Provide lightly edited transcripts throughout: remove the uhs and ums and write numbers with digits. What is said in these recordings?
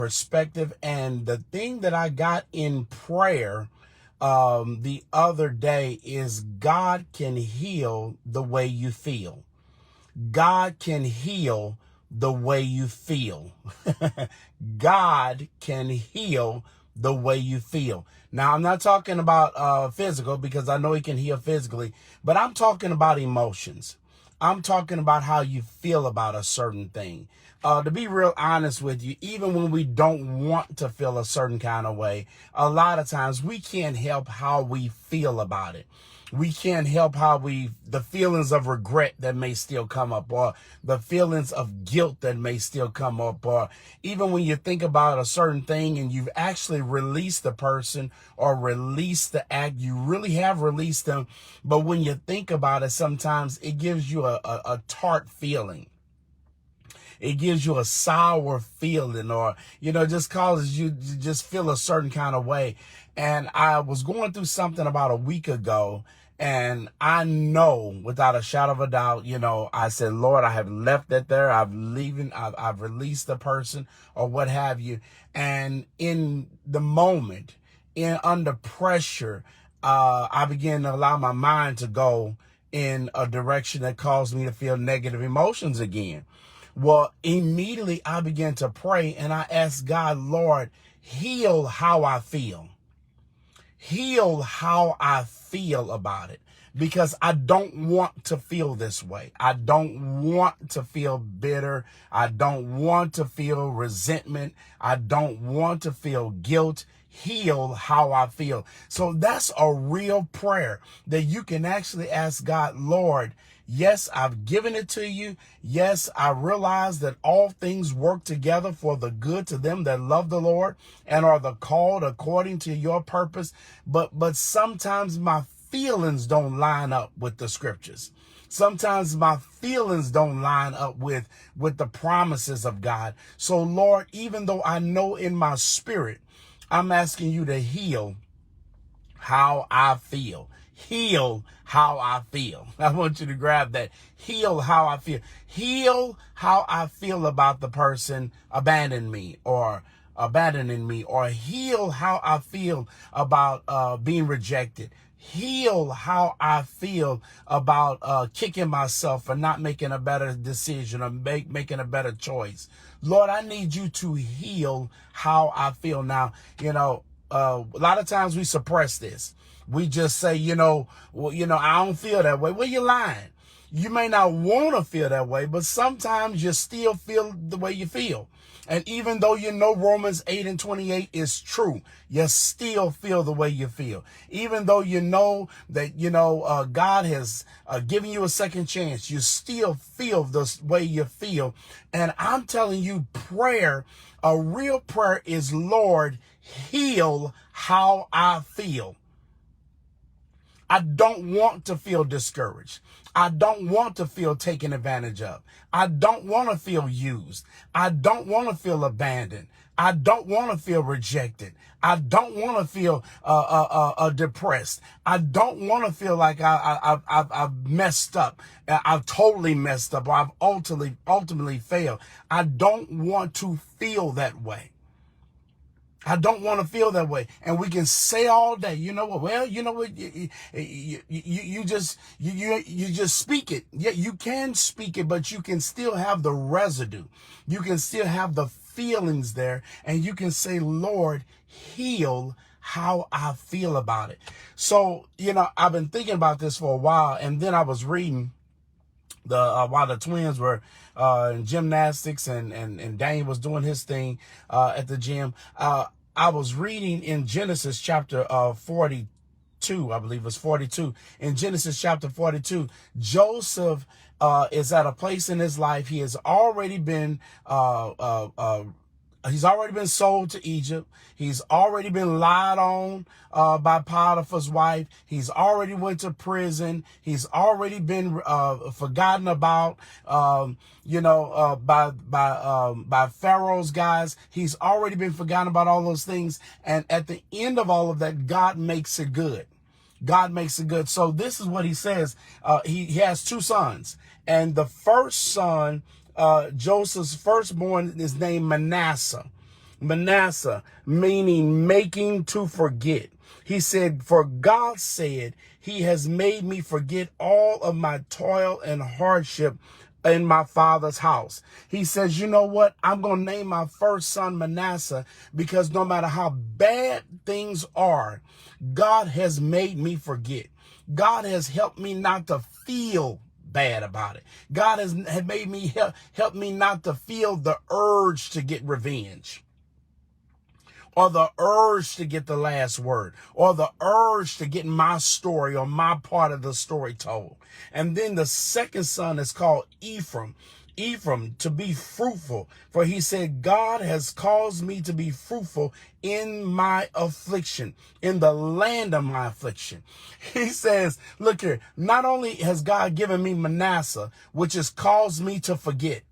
perspective. And the thing that I got in prayer the other day is God can heal the way you feel. God can heal the way you feel. God can heal the way you feel. Now, I'm not talking about physical, because I know he can heal physically, but I'm talking about emotions. I'm talking about how you feel about a certain thing. To be real honest with you, even when we don't want to feel a certain kind of way, a lot of times we can't help how we feel about it. We can't help the feelings of regret that may still come up, or the feelings of guilt that may still come up, or even when you think about a certain thing and you've actually released the person or released the act, you really have released them. But when you think about it, sometimes it gives you a tart feeling. It gives you a sour feeling, or, just causes you to just feel a certain kind of way. And I was going through something about a week ago, and I know without a shadow of a doubt, I said, Lord, I have left it there. I've released the person or what have you. And in the moment, under pressure, I began to allow my mind to go in a direction that caused me to feel negative emotions again. Well, immediately I began to pray, and I asked God, Lord, heal how I feel. Heal how I feel about it, because I don't want to feel this way. I don't want to feel bitter. I don't want to feel resentment. I don't want to feel guilt. Heal how I feel. So that's a real prayer that you can actually ask God, Lord, yes, I've given it to you. Yes, I realize that all things work together for the good to them that love the Lord and are the called according to your purpose. But sometimes my feelings don't line up with the scriptures. Sometimes my feelings don't line up with the promises of God. So Lord, even though I know in my spirit, I'm asking you to heal how I feel. Heal how I feel. I want you to grab that. Heal how I feel. Heal how I feel about the person abandoning me, or heal how I feel about being rejected. Heal how I feel about kicking myself for not making a better decision, or making a better choice. Lord, I need you to heal how I feel. Now, a lot of times we suppress this. We just say, I don't feel that way. Well, you're lying. You may not want to feel that way, but sometimes you still feel the way you feel. And even though Romans 8:28 is true, you still feel the way you feel. Even though you know that, God has given you a second chance, you still feel the way you feel. And I'm telling you, a real prayer is, Lord, heal how I feel. I don't want to feel discouraged. I don't want to feel taken advantage of. I don't want to feel used. I don't want to feel abandoned. I don't want to feel rejected. I don't want to feel depressed. I don't want to feel like I've messed up. I've totally messed up, or I've ultimately failed. I don't want to feel that way. I don't want to feel that way. And we can say all day, you know what? Well, you know what? You just speak it. Yeah, you can speak it, but you can still have the residue. You can still have the feelings there, and you can say, Lord, heal how I feel about it. So, I've been thinking about this for a while, and then I was reading while the twins were in gymnastics, and Daniel was doing his thing at the gym. I was reading in Genesis chapter 42, I believe it was 42. In Genesis chapter 42, Joseph is at a place in his life. He has already been he's already been sold to Egypt. He's already been lied on by Potiphar's wife. He's already went to prison. He's already been forgotten about, by Pharaoh's guys. He's already been forgotten about all those things. And at the end of all of that, God makes it good. God makes it good. So this is what he says. He has two sons, and the first son, Joseph's firstborn, is named Manasseh. Manasseh, meaning making to forget. He said, for God said, he has made me forget all of my toil and hardship in my father's house. He says, you know what? I'm going to name my first son Manasseh because no matter how bad things are, God has made me forget. God has helped me not to feel bad about it. God has made me help me not to feel the urge to get revenge, or the urge to get the last word, or the urge to get my story or my part of the story told. And then the second son is called Ephraim. Ephraim, to be fruitful. For he said, God has caused me to be fruitful in my affliction, in the land of my affliction. He says, look here, not only has God given me Manasseh, which has caused me to forget,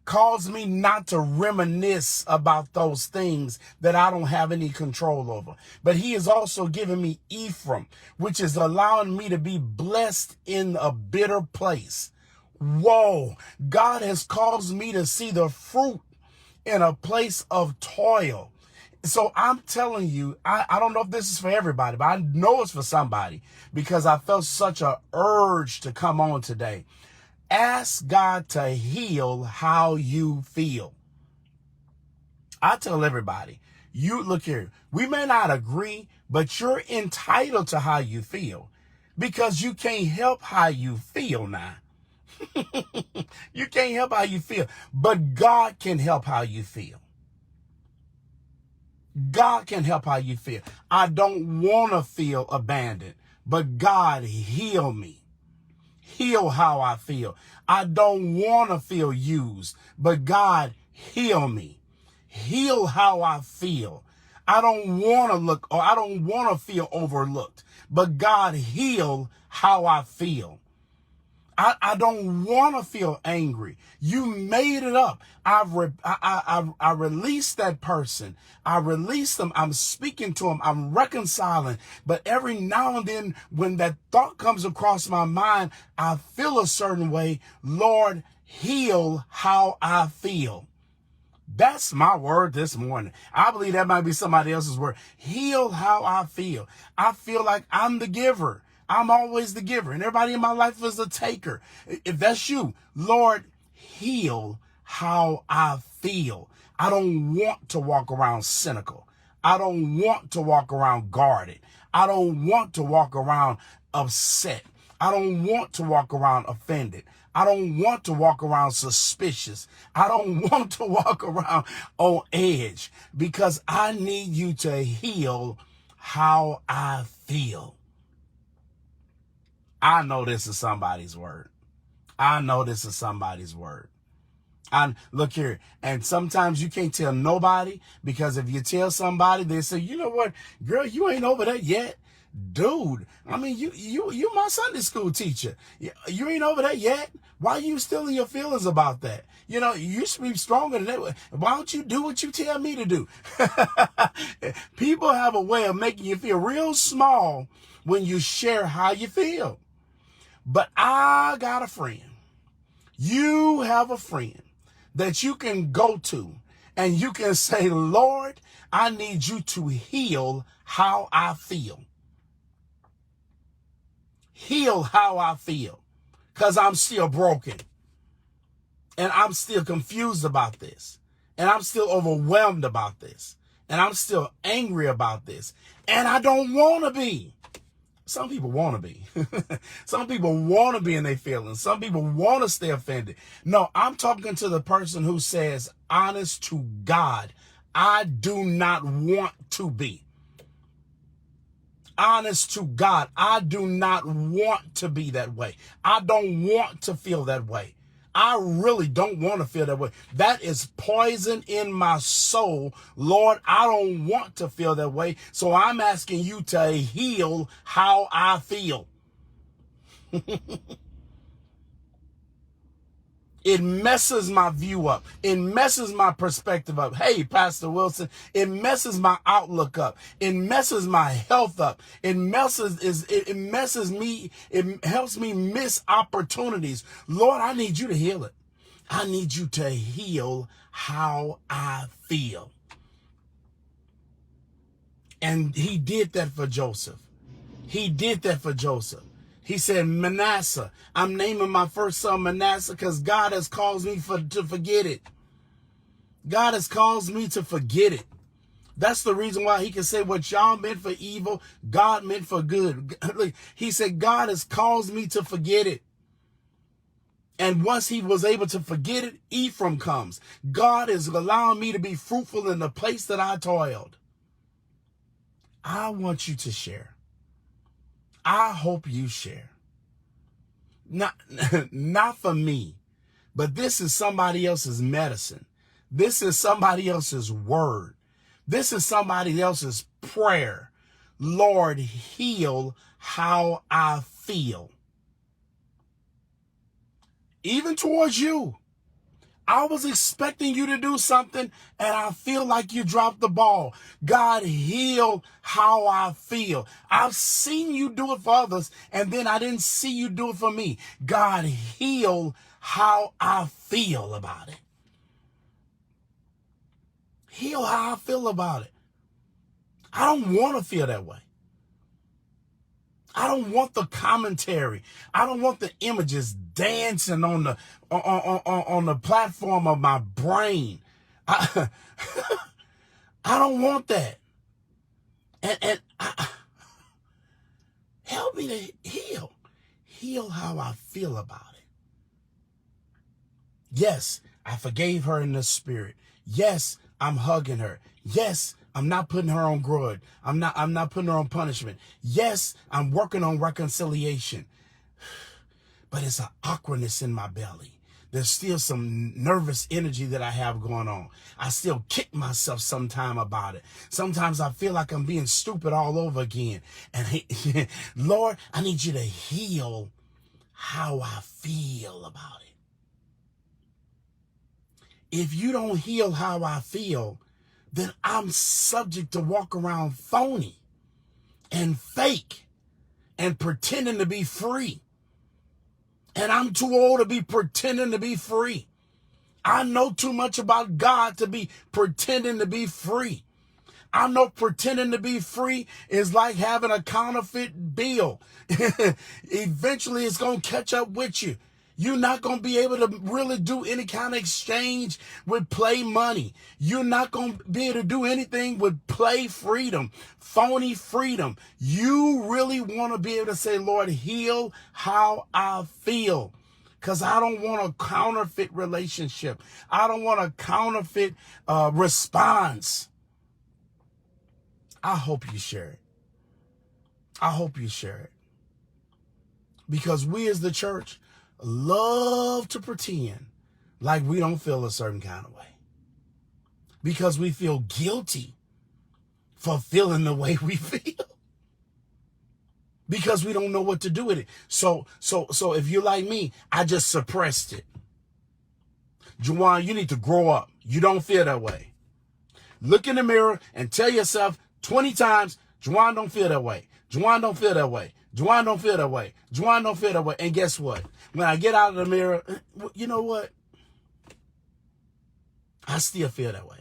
cause me not to reminisce about those things that I don't have any control over. But he has also given me Ephraim, which is allowing me to be blessed in a bitter place. Whoa, God has caused me to see the fruit in a place of toil. So I'm telling you, I don't know if this is for everybody, but I know it's for somebody because I felt such an urge to come on today. Ask God to heal how you feel. I tell everybody, you look here, we may not agree, but you're entitled to how you feel because you can't help how you feel now. You can't help how you feel, but God can help how you feel. God can help how you feel. I don't want to feel abandoned, but God, heal me. Heal how I feel. I don't want to feel used, but God, heal me. Heal how I feel. I don't want to look, or I don't want to feel overlooked, but God, heal how I feel. I don't want to feel angry. You made it up. I released that person. I released them. I'm speaking to them. I'm reconciling. But every now and then when that thought comes across my mind, I feel a certain way. Lord, heal how I feel. That's my word this morning. I believe that might be somebody else's word. Heal how I feel. I feel like I'm the giver. I'm always the giver, and everybody in my life is a taker. If that's you, Lord, heal how I feel. I don't want to walk around cynical. I don't want to walk around guarded. I don't want to walk around upset. I don't want to walk around offended. I don't want to walk around suspicious. I don't want to walk around on edge because I need you to heal how I feel. I know this is somebody's word. I know this is somebody's word. And look here, and sometimes you can't tell nobody because if you tell somebody, they say, you know what, girl, you ain't over that yet. Dude, I mean, you my Sunday school teacher. You ain't over that yet. Why are you still in your feelings about that? You know, you should be stronger than that. Why don't you do what you tell me to do? People have a way of making you feel real small when you share how you feel. But I got a friend. You have a friend that you can go to and you can say, Lord, I need you to heal how I feel. Heal how I feel, because I'm still broken and I'm still confused about this and I'm still overwhelmed about this and I'm still angry about this and I don't want to be. Some people want to be. Some people want to be in their feelings. Some people want to stay offended. No, I'm talking to the person who says, honest to God, I do not want to be. Honest to God, I do not want to be that way. I don't want to feel that way. I really don't want to feel that way. That is poison in my soul. Lord, I don't want to feel that way. So I'm asking you to heal how I feel. It messes my view up. It messes my perspective up. Hey, Pastor Wilson, it messes my outlook up. It messes my health up. It messes me. It helps me miss opportunities. Lord, I need you to heal it. I need you to heal how I feel. And he did that for Joseph. He did that for Joseph. He said, Manasseh, I'm naming my first son Manasseh because God has caused me to forget it. God has caused me to forget it. That's the reason why he can say what y'all meant for evil, God meant for good. He said, God has caused me to forget it. And once he was able to forget it, Ephraim comes. God is allowing me to be fruitful in the place that I toiled. I want you to share. I hope you share. Not for me, but this is somebody else's medicine. This is somebody else's word. This is somebody else's prayer. Lord, heal how I feel. Even towards you. I was expecting you to do something, and I feel like you dropped the ball. God, heal how I feel. I've seen you do it for others, and then I didn't see you do it for me. God, heal how I feel about it. Heal how I feel about it. I don't want to feel that way. I don't want the commentary. I don't want the images dancing on the platform of my brain. I don't want that. And help me to heal how I feel about it. Yes, I forgave her in the spirit. Yes, I'm hugging her. Yes, I'm not putting her on grudge. I'm not putting her on punishment. Yes, I'm working on reconciliation. But it's an awkwardness in my belly. There's still some nervous energy that I have going on. I still kick myself sometime about it. Sometimes I feel like I'm being stupid all over again. And Lord, I need you to heal how I feel about it. If you don't heal how I feel, then I'm subject to walk around phony and fake and pretending to be free. And I'm too old to be pretending to be free. I know too much about God to be pretending to be free. I know pretending to be free is like having a counterfeit bill. Eventually, it's going to catch up with you. You're not going to be able to really do any kind of exchange with play money. You're not going to be able to do anything with play freedom, phony freedom. You really want to be able to say, Lord, heal how I feel. Because I don't want a counterfeit relationship. I don't want a counterfeit response. I hope you share it. I hope you share it. Because we as the church love to pretend like we don't feel a certain kind of way. Because we feel guilty for feeling the way we feel. Because we don't know what to do with it. So if you're like me, I just suppressed it. Juwan, you need to grow up. You don't feel that way. Look in the mirror and tell yourself 20 times, Juwan don't feel that way. Juwan don't feel that way. Juwan don't feel that way. Juwan don't feel that way. And guess what? When I get out of the mirror, you know what? I still feel that way.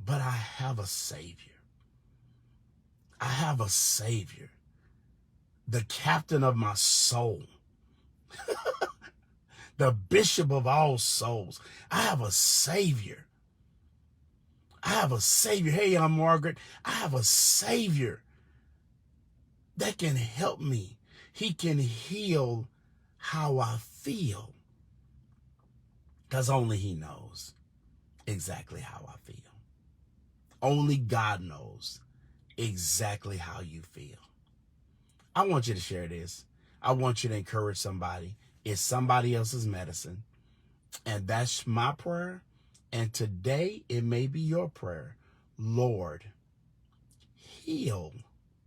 But I have a Savior. I have a Savior. The captain of my soul. The bishop of all souls. I have a Savior. I have a Savior. Hey, I'm Margaret. I have a Savior that can help me. He can heal how I feel. Because only He knows exactly how I feel. Only God knows exactly how you feel. I want you to share this. I want you to encourage somebody. It's somebody else's medicine. And that's my prayer. And today it may be your prayer. Lord, heal